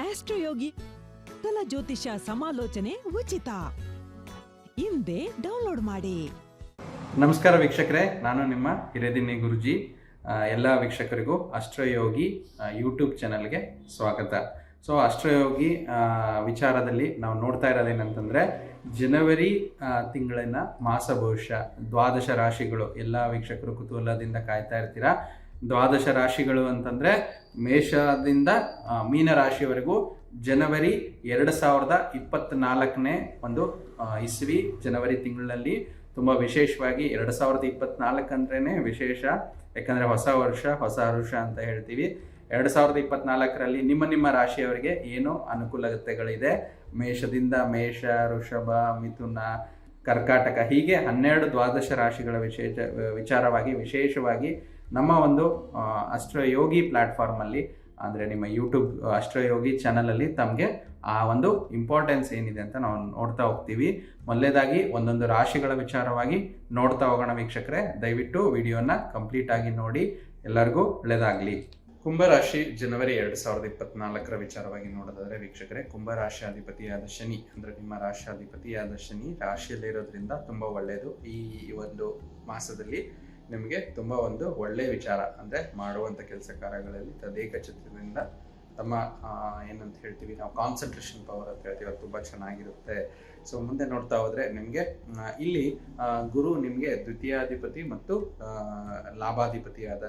ಆಸ್ಟ್ರೋಯೋಗಿ ಸಕಲ ಜ್ಯೋತಿಷ್ಯ ಸಮಾಲೋಚನೆ ಉಚಿತ. ಹಿಂದೆ ಡೌನ್ಲೋಡ್ ಮಾಡಿ. ನಮಸ್ಕಾರ ವೀಕ್ಷಕರೇ, ನಾನು ನಿಮ್ಮ ಹಿರೇದಿನ್ನಿ ಗುರುಜಿ. ಎಲ್ಲ ವೀಕ್ಷಕರಿಗೂ ಅಸ್ಟ್ರೋಯೋಗಿ ಯೂಟ್ಯೂಬ್ ಚಾನಲ್ಗೆ ಸ್ವಾಗತ. ಸೊ ಅಸ್ಟ್ರೋಯೋಗಿ ವಿಚಾರದಲ್ಲಿ ನಾವು ನೋಡ್ತಾ ಇರೋದೇನಂತಂದರೆ, ಜನವರಿ ತಿಂಗಳಿನ ಮಾಸ ಭವಿಷ್ಯ, ದ್ವಾದಶ ರಾಶಿಗಳು. ಎಲ್ಲ ವೀಕ್ಷಕರು ಕುತೂಹಲದಿಂದ ಕಾಯ್ತಾ ಇರ್ತೀರಾ. ದ್ವಾದಶ ರಾಶಿಗಳು ಅಂತಂದರೆ ಮೇಷದಿಂದ ಮೀನ ರಾಶಿಯವರೆಗೂ ಜನವರಿ 2024ನೇ ಒಂದು ಇಸ್ವಿ ಜನವರಿ ತಿಂಗಳಲ್ಲಿ ತುಂಬ ವಿಶೇಷವಾಗಿ 2024 ಅಂದ್ರೇ ವಿಶೇಷ. ಯಾಕಂದರೆ ಹೊಸ ವರ್ಷ ಅಂತ ಹೇಳ್ತೀವಿ. 2024ರಲ್ಲಿ ನಿಮ್ಮ ರಾಶಿಯವರಿಗೆ ಏನು ಅನುಕೂಲತೆಗಳಿದೆ, ಮೇಷದಿಂದ ಮೇಷ, ವೃಷಭ, ಮಿಥುನ, ಕರ್ಕಾಟಕ, ಹೀಗೆ 12 ದ್ವಾದಶ ರಾಶಿಗಳ ವಿಶೇಷವಾಗಿ ನಮ್ಮ ಒಂದು ಅಸ್ಟ್ರೋಯೋಗಿ ಪ್ಲ್ಯಾಟ್ಫಾರ್ಮಲ್ಲಿ, ಅಂದರೆ ನಿಮ್ಮ ಯೂಟ್ಯೂಬ್ ಅಸ್ಟ್ರೋಯೋಗಿ ಚಾನಲಲ್ಲಿ ತಮಗೆ ಆ ಒಂದು ಇಂಪಾರ್ಟೆನ್ಸ್ ಏನಿದೆ ಅಂತ ನಾವು ನೋಡ್ತಾ ಹೋಗ್ತೀವಿ. ಮೊದಲನೇದಾಗಿ ಒಂದೊಂದು ರಾಶಿಗಳ ವಿಚಾರವಾಗಿ ನೋಡ್ತಾ ಹೋಗೋಣ ವೀಕ್ಷಕರೇ. ದಯವಿಟ್ಟು ವಿಡಿಯೋನ ಕಂಪ್ಲೀಟ್ ಆಗಿ ನೋಡಿ. ಎಲ್ಲರಿಗೂ ಒಳ್ಳೆಯದಾಗಲಿ. ಕುಂಭರಾಶಿ ಜನವರಿ 2024 ವಿಚಾರವಾಗಿ ನೋಡೋದಾದರೆ ವೀಕ್ಷಕರೇ, ಕುಂಭರಾಶಿ ಅಧಿಪತಿಯಾದ ಶನಿ, ಅಂದರೆ ನಿಮ್ಮ ರಾಶಿಯಾಧಿಪತಿಯಾದ ಶನಿ ರಾಶಿಯಲ್ಲಿರೋದ್ರಿಂದ ತುಂಬ ಒಳ್ಳೆಯದು. ಈ ಒಂದು ಮಾಸದಲ್ಲಿ ನಿಮಗೆ ತುಂಬ ಒಂದು ಒಳ್ಳೆಯ ವಿಚಾರ, ಅಂದರೆ ಮಾಡುವಂಥ ಕೆಲಸ ಕಾರ್ಯಗಳಲ್ಲಿ ತದೇಕಚಿತ್ತದಿಂದ ತಮ್ಮ ಏನಂತ ಹೇಳ್ತೀವಿ ನಾವು, ಕಾನ್ಸಂಟ್ರೇಷನ್ ಪವರ್ ಅಂತ ಹೇಳ್ತೀವಿ, ಅದು ತುಂಬ ಚೆನ್ನಾಗಿರುತ್ತೆ. ಸೊ ಮುಂದೆ ನೋಡ್ತಾ ಹೋದರೆ ನಿಮಗೆ ಇಲ್ಲಿ ಗುರು ನಿಮಗೆ ದ್ವಿತೀಯಾಧಿಪತಿ ಮತ್ತು ಲಾಭಾಧಿಪತಿಯಾದ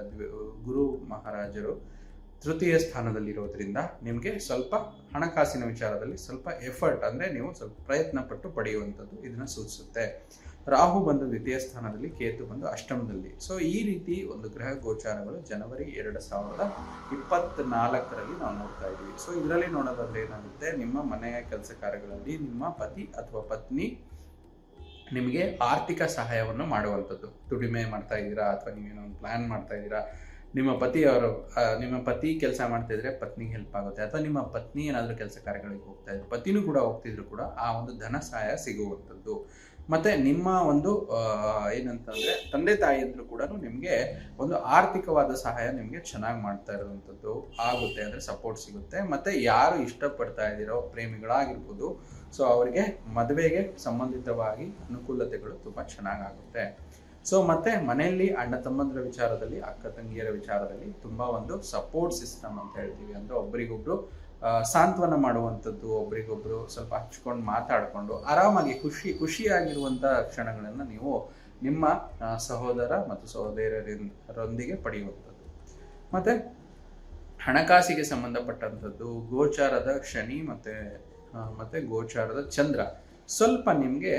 ಗುರು ಮಹಾರಾಜರು ತೃತೀಯ ಸ್ಥಾನದಲ್ಲಿರೋದ್ರಿಂದ ನಿಮಗೆ ಸ್ವಲ್ಪ ಹಣಕಾಸಿನ ವಿಚಾರದಲ್ಲಿ ಸ್ವಲ್ಪ ಎಫರ್ಟ್, ಅಂದರೆ ನೀವು ಸ್ವಲ್ಪ ಪ್ರಯತ್ನ ಪಟ್ಟು ಪಡೆಯುವಂಥದ್ದು ಇದನ್ನು ಸೂಚಿಸುತ್ತೆ. ರಾಹು ಬಂದು ದ್ವಿತೀಯ ಸ್ಥಾನದಲ್ಲಿ, ಕೇತು ಬಂದು ಅಷ್ಟಮದಲ್ಲಿ. ಸೊ ಈ ರೀತಿ ಒಂದು ಗ್ರಹ ಗೋಚಾರಗಳು ಜನವರಿ 2024ರಲ್ಲಿ ನಾವು ನೋಡ್ತಾ ಇದ್ದೀವಿ. ಸೊ ಇದರಲ್ಲಿ ನೋಡೋದಾದ್ರೆ ಏನಾಗುತ್ತೆ, ನಿಮ್ಮ ಮನೆಯ ಕೆಲಸ ಕಾರ್ಯಗಳಲ್ಲಿ ನಿಮ್ಮ ಪತಿ ಅಥವಾ ಪತ್ನಿ ನಿಮಗೆ ಆರ್ಥಿಕ ಸಹಾಯವನ್ನು ಮಾಡುವಂಥದ್ದು. ದುಡಿಮೆ ಮಾಡ್ತಾ ಇದ್ದೀರಾ ಅಥವಾ ನೀವೇನೋ ಒಂದು ಪ್ಲ್ಯಾನ್ ಮಾಡ್ತಾ ಇದ್ದೀರಾ, ನಿಮ್ಮ ಪತಿ ಕೆಲಸ ಮಾಡ್ತಾ ಇದ್ರೆ ಪತ್ನಿಗೆ ಹೆಲ್ಪ್ ಆಗುತ್ತೆ, ಅಥವಾ ನಿಮ್ಮ ಪತ್ನಿ ಏನಾದರೂ ಕೆಲಸ ಕಾರ್ಯಗಳಿಗೆ ಹೋಗ್ತಾ ಇದ್ರು, ಪತಿನೂ ಕೂಡ ಹೋಗ್ತಿದ್ರು ಕೂಡ ಆ ಒಂದು ಧನ ಸಹಾಯ ಸಿಗುವಂಥದ್ದು. ಮತ್ತು ನಿಮ್ಮ ಒಂದು ಏನಂತಂದರೆ ತಂದೆ ತಾಯಿಯಂದ್ರು ಕೂಡ ನಿಮಗೆ ಒಂದು ಆರ್ಥಿಕವಾದ ಸಹಾಯ ನಿಮಗೆ ಚೆನ್ನಾಗಿ ಮಾಡ್ತಾ ಇರುವಂಥದ್ದು ಆಗುತ್ತೆ, ಅಂದರೆ ಸಪೋರ್ಟ್ ಸಿಗುತ್ತೆ. ಮತ್ತು ಯಾರು ಇಷ್ಟಪಡ್ತಾ ಇದ್ದೀರೋ ಪ್ರೇಮಿಗಳಾಗಿರ್ಬೋದು, ಸೊ ಅವರಿಗೆ ಮದುವೆಗೆ ಸಂಬಂಧಿತವಾಗಿ ಅನುಕೂಲತೆಗಳು ತುಂಬ ಚೆನ್ನಾಗಾಗುತ್ತೆ. ಸೊ ಮತ್ತೆ ಮನೆಯಲ್ಲಿ ಅಣ್ಣ ತಮ್ಮಂದ್ರ ವಿಚಾರದಲ್ಲಿ, ಅಕ್ಕ ತಂಗಿಯರ ವಿಚಾರದಲ್ಲಿ ತುಂಬ ಒಂದು ಸಪೋರ್ಟ್ ಸಿಸ್ಟಮ್ ಅಂತ ಹೇಳ್ತೀವಿ, ಅಂದರೆ ಒಬ್ರಿಗೊಬ್ರು ಸಾಂತ್ವನ ಮಾಡುವಂಥದ್ದು, ಒಬ್ರಿಗೊಬ್ರು ಸ್ವಲ್ಪ ಹಚ್ಕೊಂಡು ಮಾತಾಡಿಕೊಂಡು ಆರಾಮಾಗಿ ಖುಷಿಯಾಗಿರುವಂಥ ಕ್ಷಣಗಳನ್ನು ನೀವು ನಿಮ್ಮ ಸಹೋದರ ಮತ್ತು ಸಹೋದರರೊಂದಿಗೆ ಪಡೆಯುವಂಥದ್ದು. ಮತ್ತು ಹಣಕಾಸಿಗೆ ಸಂಬಂಧಪಟ್ಟಂಥದ್ದು ಗೋಚಾರದ ಶನಿ ಮತ್ತು ಗೋಚಾರದ ಚಂದ್ರ ಸ್ವಲ್ಪ ನಿಮಗೆ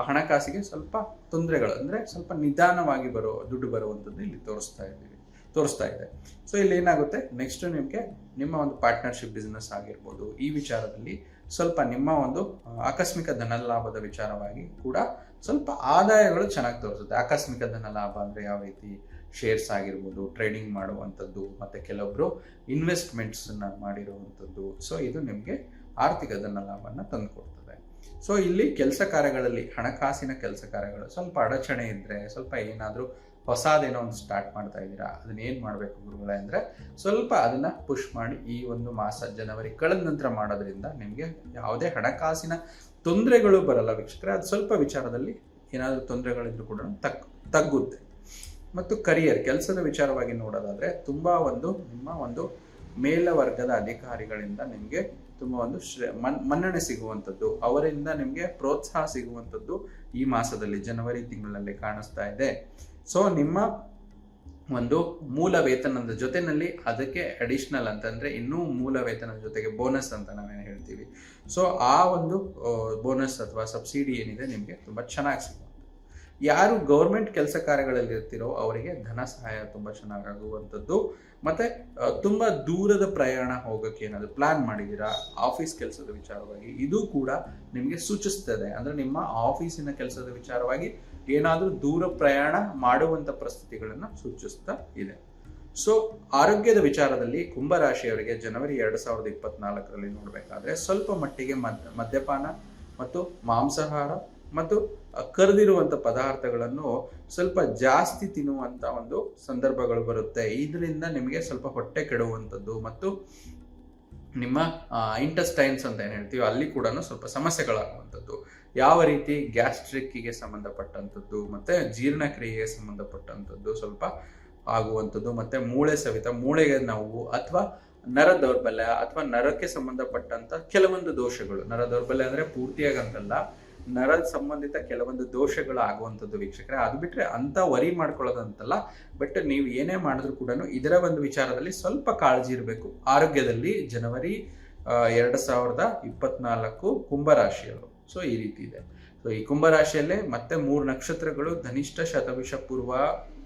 ಹಣಕಾಸಿಗೆ ಸ್ವಲ್ಪ ತೊಂದರೆಗಳು, ಅಂದರೆ ಸ್ವಲ್ಪ ನಿಧಾನವಾಗಿ ದುಡ್ಡು ಬರುವಂಥದ್ದು ಇಲ್ಲಿ ತೋರಿಸ್ತಾ ಇದೆ. ಸೊ ಇಲ್ಲಿ ಏನಾಗುತ್ತೆ, ನೆಕ್ಸ್ಟ್ ನಿಮಗೆ ನಿಮ್ಮ ಒಂದು ಪಾರ್ಟ್ನರ್ಶಿಪ್ ಬಿಸ್ನೆಸ್ ಆಗಿರ್ಬೋದು, ಈ ವಿಚಾರದಲ್ಲಿ ಸ್ವಲ್ಪ ನಿಮ್ಮ ಒಂದು ಆಕಸ್ಮಿಕ ಧನಲಾಭದ ವಿಚಾರವಾಗಿ ಕೂಡ ಸ್ವಲ್ಪ ಆದಾಯಗಳು ಚೆನ್ನಾಗಿ ತೋರಿಸುತ್ತೆ. ಆಕಸ್ಮಿಕ ಧನಲಾಭ ಅಂದರೆ ಯಾವ ರೀತಿ, ಶೇರ್ಸ್ ಆಗಿರ್ಬೋದು, ಟ್ರೇಡಿಂಗ್ ಮಾಡುವಂಥದ್ದು, ಮತ್ತು ಕೆಲವೊಬ್ಬರು ಇನ್ವೆಸ್ಟ್ಮೆಂಟ್ಸನ್ನು ಮಾಡಿರುವಂಥದ್ದು. ಸೊ ಇದು ನಿಮಗೆ ಆರ್ಥಿಕ ಧನಲಾಭವನ್ನು ತಂದುಕೊಡ್ತದೆ. ಸೊ ಇಲ್ಲಿ ಕೆಲಸ ಕಾರ್ಯಗಳಲ್ಲಿ, ಹಣಕಾಸಿನ ಕೆಲಸ ಕಾರ್ಯಗಳು ಸ್ವಲ್ಪ ಅಡಚಣೆ ಇದ್ದರೆ, ಸ್ವಲ್ಪ ಏನಾದರೂ ಹೊಸದೇನೋ ಒಂದು ಸ್ಟಾರ್ಟ್ ಮಾಡ್ತಾ ಇದ್ದೀರಾ, ಅದನ್ನೇನು ಮಾಡಬೇಕು ಗುರುಗಳೇ ಅಂದರೆ ಸ್ವಲ್ಪ ಅದನ್ನು ಪುಷ್ ಮಾಡಿ ಈ ಒಂದು ಮಾಸ ಜನವರಿ ಕಳೆದ ನಂತರ ಮಾಡೋದ್ರಿಂದ ನಿಮಗೆ ಯಾವುದೇ ಹಣಕಾಸಿನ ತೊಂದರೆಗಳು ಬರಲ್ಲ ವೀಕ್ಷಕರೇ. ಅದು ಸ್ವಲ್ಪ ವಿಚಾರದಲ್ಲಿ ಏನಾದರೂ ತೊಂದರೆಗಳಿದ್ರೂ ಕೂಡ ತಗ್ಗುತ್ತೆ. ಮತ್ತು ಕರಿಯರ್, ಕೆಲಸದ ವಿಚಾರವಾಗಿ ನೋಡೋದಾದರೆ ತುಂಬ ಒಂದು ನಿಮ್ಮ ಒಂದು ಮೇಲ್ವರ್ಗದ ಅಧಿಕಾರಿಗಳಿಂದ ನಿಮಗೆ ತುಂಬ ಒಂದು ಮನ್ನಣೆ ಸಿಗುವಂಥದ್ದು, ಅವರಿಂದ ನಿಮಗೆ ಪ್ರೋತ್ಸಾಹ ಸಿಗುವಂಥದ್ದು ಈ ಮಾಸದಲ್ಲಿ ಜನವರಿ ತಿಂಗಳಲ್ಲಿ ಕಾಣಿಸ್ತಾ ಇದೆ. ಸೊ ನಿಮ್ಮ ಒಂದು ಮೂಲ ವೇತನದ ಜೊತೆಯಲ್ಲಿ ಅದಕ್ಕೆ ಅಡಿಷ್ನಲ್ ಅಂತಂದರೆ ಇನ್ನೂ ಮೂಲ ವೇತನದ ಜೊತೆಗೆ ಬೋನಸ್ ಅಂತ ನಾವೇನು ಹೇಳ್ತೀವಿ. ಸೊ ಆ ಒಂದು ಬೋನಸ್ ಅಥವಾ ಸಬ್ಸಿಡಿ ಏನಿದೆ ನಿಮಗೆ ತುಂಬ ಚೆನ್ನಾಗಿ ಸಿಗುತ್ತೆ. ಯಾರು ಗೌರ್ಮೆಂಟ್ ಕೆಲಸ ಕಾರ್ಯಗಳಲ್ಲಿ ಇರ್ತಿರೋ ಅವರಿಗೆ ಧನ ಸಹಾಯ ತುಂಬ ಚೆನ್ನಾಗಾಗುವಂಥದ್ದು. ಮತ್ತು ತುಂಬ ದೂರದ ಪ್ರಯಾಣ ಹೋಗೋಕ್ಕೆ ಏನಾದರೂ ಪ್ಲ್ಯಾನ್ ಮಾಡಿದ್ದೀರಾ, ಆಫೀಸ್ ಕೆಲಸದ ವಿಚಾರವಾಗಿ, ಇದು ಕೂಡ ನಿಮಗೆ ಸೂಚಿಸ್ತದೆ. ಅಂದರೆ ನಿಮ್ಮ ಆಫೀಸಿನ ಕೆಲಸದ ವಿಚಾರವಾಗಿ ಏನಾದರೂ ದೂರ ಪ್ರಯಾಣ ಮಾಡುವಂಥ ಪರಿಸ್ಥಿತಿಗಳನ್ನು ಸೂಚಿಸ್ತಾ ಇದೆ. ಸೊ ಆರೋಗ್ಯದ ವಿಚಾರದಲ್ಲಿ ಕುಂಭರಾಶಿಯವರಿಗೆ ಜನವರಿ 2024ರಲ್ಲಿ ನೋಡಬೇಕಾದ್ರೆ ಸ್ವಲ್ಪ ಮಟ್ಟಿಗೆ ಮದ್ಯಪಾನ ಮತ್ತು ಮಾಂಸಾಹಾರ ಮತ್ತು ಕರೆದಿರುವಂಥ ಪದಾರ್ಥಗಳನ್ನು ಸ್ವಲ್ಪ ಜಾಸ್ತಿ ತಿನ್ನುವಂಥ ಒಂದು ಸಂದರ್ಭಗಳು ಬರುತ್ತೆ. ಇದರಿಂದ ನಿಮಗೆ ಸ್ವಲ್ಪ ಹೊಟ್ಟೆ ಕೆಡುವಂಥದ್ದು ಮತ್ತು ನಿಮ್ಮ ಇಂಟೆಸ್ಟೈನ್ಸ್ ಅಂತ ಏನು ಹೇಳ್ತೀವಿ ಅಲ್ಲಿ ಕೂಡ ಸ್ವಲ್ಪ ಸಮಸ್ಯೆಗಳಾಗುವಂಥದ್ದು, ಯಾವ ರೀತಿ ಗ್ಯಾಸ್ಟ್ರಿಕ್ಕಿಗೆ ಸಂಬಂಧಪಟ್ಟಂಥದ್ದು ಮತ್ತು ಜೀರ್ಣಕ್ರಿಯೆಗೆ ಸಂಬಂಧಪಟ್ಟಂಥದ್ದು ಸ್ವಲ್ಪ ಆಗುವಂಥದ್ದು, ಮತ್ತು ಮೂಳೆ ಸವಿತ, ಮೂಳೆಗೆ ನೋವು ಅಥವಾ ನರ ದೌರ್ಬಲ್ಯ ಅಥವಾ ನರಕ್ಕೆ ಸಂಬಂಧಪಟ್ಟಂಥ ಕೆಲವೊಂದು ದೋಷಗಳು, ನರ ದೌರ್ಬಲ್ಯ ಅಂದರೆ ಪೂರ್ತಿಯಾಗಂತಲ್ಲ, ನರ ಸಂಬಂಧಿತ ಕೆಲವೊಂದು ದೋಷಗಳು ಆಗುವಂಥದ್ದು ವೀಕ್ಷಕರೇ. ಅದು ಬಿಟ್ಟರೆ ಅಂಥ ವರಿ ಮಾಡ್ಕೊಳ್ಳೋದಂತಲ್ಲ, ಬಟ್ ನೀವು ಏನೇ ಮಾಡಿದ್ರು ಕೂಡ ಇದರ ಒಂದು ವಿಚಾರದಲ್ಲಿ ಸ್ವಲ್ಪ ಕಾಳಜಿ ಇರಬೇಕು. ಆರೋಗ್ಯದಲ್ಲಿ ಜನವರಿ 2024 ಕುಂಭರಾಶಿಯವರು. ಸೊ ಈ ರೀತಿ ಇದೆ. ಸೊ ಈ ಕುಂಭರಾಶಿಯಲ್ಲೇ ಮತ್ತೆ 3 ನಕ್ಷತ್ರಗಳು, ಧನಿಷ್ಠ, ಶತಭಿಷ, ಪೂರ್ವ,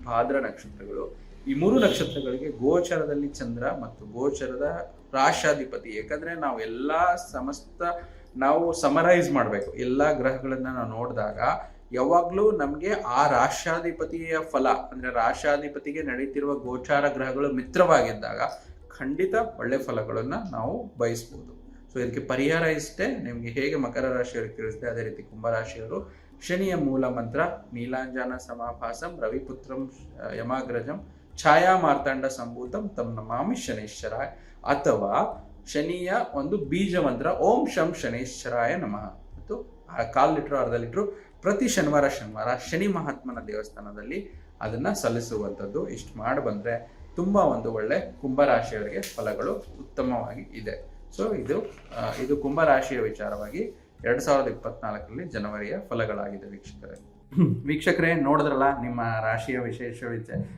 ಭಾದ್ರ ನಕ್ಷತ್ರಗಳು. ಈ 3 ನಕ್ಷತ್ರಗಳಿಗೆ ಗೋಚರದಲ್ಲಿ ಚಂದ್ರ ಮತ್ತು ಗೋಚರದ ರಾಶ್ಯಾಧಿಪತಿ. ಯಾಕಂದ್ರೆ ನಾವು ಸಮರೈಸ್ ಮಾಡಬೇಕು ಎಲ್ಲ ಗ್ರಹಗಳನ್ನ ನಾವು ನೋಡಿದಾಗ ಯಾವಾಗ್ಲೂ ನಮ್ಗೆ ಆ ರಾಶ್ಯಾಧಿಪತಿಯ ಫಲ ಅಂದ್ರೆ ರಾಶ್ಯಾಧಿಪತಿಗೆ ನಡೀತಿರುವ ಗೋಚಾರ ಗ್ರಹಗಳು ಮಿತ್ರವಾಗಿದ್ದಾಗ ಖಂಡಿತ ಒಳ್ಳೆ ಫಲಗಳನ್ನ ನಾವು ಬಯಸ್ಬೋದು. ಸೊ ಇದಕ್ಕೆ ಪರಿಹಾರ ಇಷ್ಟೇ, ನಿಮ್ಗೆ ಹೇಗೆ ಮಕರ ರಾಶಿಯವರಿಗೆ ತಿಳಿಸಿದೆ ಅದೇ ರೀತಿ ಕುಂಭರಾಶಿಯವರು ಶನಿಯ ಮೂಲ ಮಂತ್ರ ನೀಲಾಂಜನ ಸಮಾಭಾಸಂ ರವಿಪುತ್ರಂ ಯಮಾಗ್ರಜಂ ಛಾಯಾ ಮಾರ್ತಾಂಡ ಸಂಭೂತಂ ತಮ್ ನಮಾಮಿ ಶನೈಶ್ಚರಾಯ, ಅಥವಾ ಶನಿಯ ಒಂದು ಬೀಜ ಮಂತ್ರ ಓಂ ಶಂ ಶನೈಶ್ಚರಾಯ ನಮಃ, ಮತ್ತು 1/4 ಲೀಟರ್ 1/2 ಲೀಟರ್ ಪ್ರತಿ ಶನಿವಾರ ಶನಿ ಮಹಾತ್ಮನ ದೇವಸ್ಥಾನದಲ್ಲಿ ಅದನ್ನ ಸಲ್ಲಿಸುವಂಥದ್ದು. ಇಷ್ಟು ಮಾಡಿ ಬಂದ್ರೆ ತುಂಬಾ ಒಂದು ಒಳ್ಳೆ ಕುಂಭರಾಶಿಯವರಿಗೆ ಫಲಗಳು ಉತ್ತಮವಾಗಿ ಇದೆ. ಸೊ ಇದು ಕುಂಭರಾಶಿಯ ವಿಚಾರವಾಗಿ 2024 ಜನವರಿಯ ಫಲಗಳಾಗಿದೆ ವೀಕ್ಷಕರೇ. ನೋಡಿದ್ರಲ್ಲ ನಿಮ್ಮ ರಾಶಿಯ ವಿಶೇಷ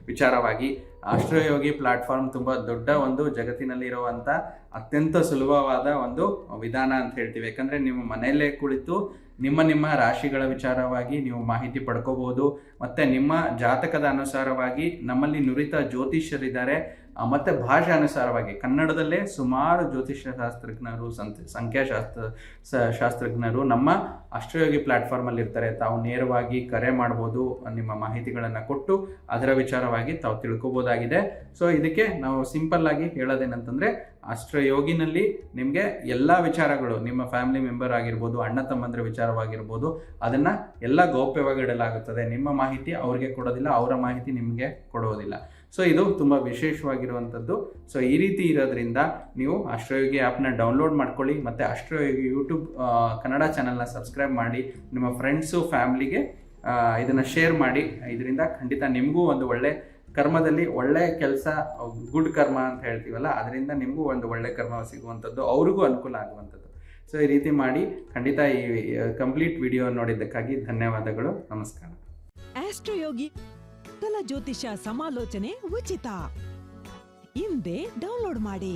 ವಿಚಾರವಾಗಿ ಆಸ್ಟ್ರೋಯೋಗಿ ಪ್ಲಾಟ್ಫಾರ್ಮ್ ತುಂಬಾ ದೊಡ್ಡ ಒಂದು ಜಗತ್ತಿನಲ್ಲಿ ಇರುವಂತ ಅತ್ಯಂತ ಸುಲಭವಾದ ಒಂದು ವಿಧಾನ ಅಂತ ಹೇಳ್ತೀವಿ. ಯಾಕಂದ್ರೆ ನೀವು ಮನೆಯಲ್ಲೇ ಕುಳಿತು ನಿಮ್ಮ ರಾಶಿಗಳ ವಿಚಾರವಾಗಿ ನೀವು ಮಾಹಿತಿ ಪಡ್ಕೋಬಹುದು. ಮತ್ತೆ ನಿಮ್ಮ ಜಾತಕದ ಅನುಸಾರವಾಗಿ ನಮ್ಮಲ್ಲಿ ನುರಿತ ಜ್ಯೋತಿಷ್ಯರಿದ್ದಾರೆ, ಮತ್ತೆ ಭಾಷೆ ಅನುಸಾರವಾಗಿ ಕನ್ನಡದಲ್ಲೇ ಸುಮಾರು ಜ್ಯೋತಿಷ್ಯ ಶಾಸ್ತ್ರಜ್ಞರು, ಶಾಸ್ತ್ರಜ್ಞರು ನಮ್ಮ ಆಸ್ಟ್ರೋಯೋಗಿ ಪ್ಲಾಟ್ಫಾರ್ಮ್ ಅಲ್ಲಿ ಇರ್ತಾರೆ. ತಾವು ನೇರವಾಗಿ ಕರೆ ಮಾಡ್ಬೋದು, ನಿಮ್ಮ ಮಾಹಿತಿಗಳನ್ನು ಕೊಟ್ಟು ಅದರ ವಿಚಾರವಾಗಿ ತಾವು ತಿಳ್ಕೊಬೋದಾಗಿದೆ. ಸೊ ಇದಕ್ಕೆ ನಾವು ಸಿಂಪಲ್ ಆಗಿ ಹೇಳೋದೇನಂತಂದ್ರೆ ಆಸ್ಟ್ರೋಯೋಗಿನಲ್ಲಿ ನಿಮಗೆ ಎಲ್ಲ ವಿಚಾರಗಳು, ನಿಮ್ಮ ಫ್ಯಾಮಿಲಿ ಮೆಂಬರ್ ಆಗಿರ್ಬೋದು, ಅಣ್ಣ ತಮ್ಮಂದ್ರ ವಿಚಾರವಾಗಿರ್ಬೋದು, ಅದನ್ನ ಎಲ್ಲ ಗೌಪ್ಯವಾಗಿ ಇಡಲಾಗುತ್ತದೆ. ನಿಮ್ಮ ಮಾಹಿತಿ ಅವ್ರಿಗೆ ಕೊಡೋದಿಲ್ಲ, ಅವರ ಮಾಹಿತಿ ನಿಮಗೆ ಕೊಡೋದಿಲ್ಲ. ಸೊ ಇದು ತುಂಬ ವಿಶೇಷವಾಗಿರುವಂಥದ್ದು. ಸೊ ಈ ರೀತಿ ಇರೋದ್ರಿಂದ ನೀವು ಆಸ್ಟ್ರೋಯೋಗಿ ಆ್ಯಪ್ನ ಡೌನ್ಲೋಡ್ ಮಾಡ್ಕೊಳ್ಳಿ, ಮತ್ತು ಆಸ್ಟ್ರೋಯೋಗಿ ಯೂಟ್ಯೂಬ್ ಕನ್ನಡ ಚಾನಲ್ನ ಸಬ್ಸ್ಕ್ರೈಬ್ ಮಾಡಿ, ನಿಮ್ಮ ಫ್ರೆಂಡ್ಸು ಫ್ಯಾಮ್ಲಿಗೆ ಇದನ್ನು ಶೇರ್ ಮಾಡಿ. ಇದರಿಂದ ಖಂಡಿತ ನಿಮಗೂ ಒಂದು ಒಳ್ಳೆ ಕರ್ಮದಲ್ಲಿ ಒಳ್ಳೆ ಕೆಲಸ, ಗುಡ್ ಕರ್ಮ ಅಂತ ಹೇಳ್ತೀವಲ್ಲ, ಅದರಿಂದ ನಿಮಗೂ ಒಂದು ಒಳ್ಳೆ ಕರ್ಮ ಸಿಗುವಂಥದ್ದು, ಅವ್ರಿಗೂ ಅನುಕೂಲ ಆಗುವಂಥದ್ದು. ಸೊ ಈ ರೀತಿ ಮಾಡಿ ಖಂಡಿತ ಈ ಕಂಪ್ಲೀಟ್ ವಿಡಿಯೋ ನೋಡಿದ್ದಕ್ಕಾಗಿ ಧನ್ಯವಾದಗಳು. ನಮಸ್ಕಾರ. ಆಸ್ಟ್ರೋಯೋಗಿ ಜ್ಯೋತಿಷ್ಯ ಸಮಾಲೋಚನೆ ಉಚಿತ. ಹಿಂದೆ ಡೌನ್ಲೋಡ್ ಮಾಡಿ.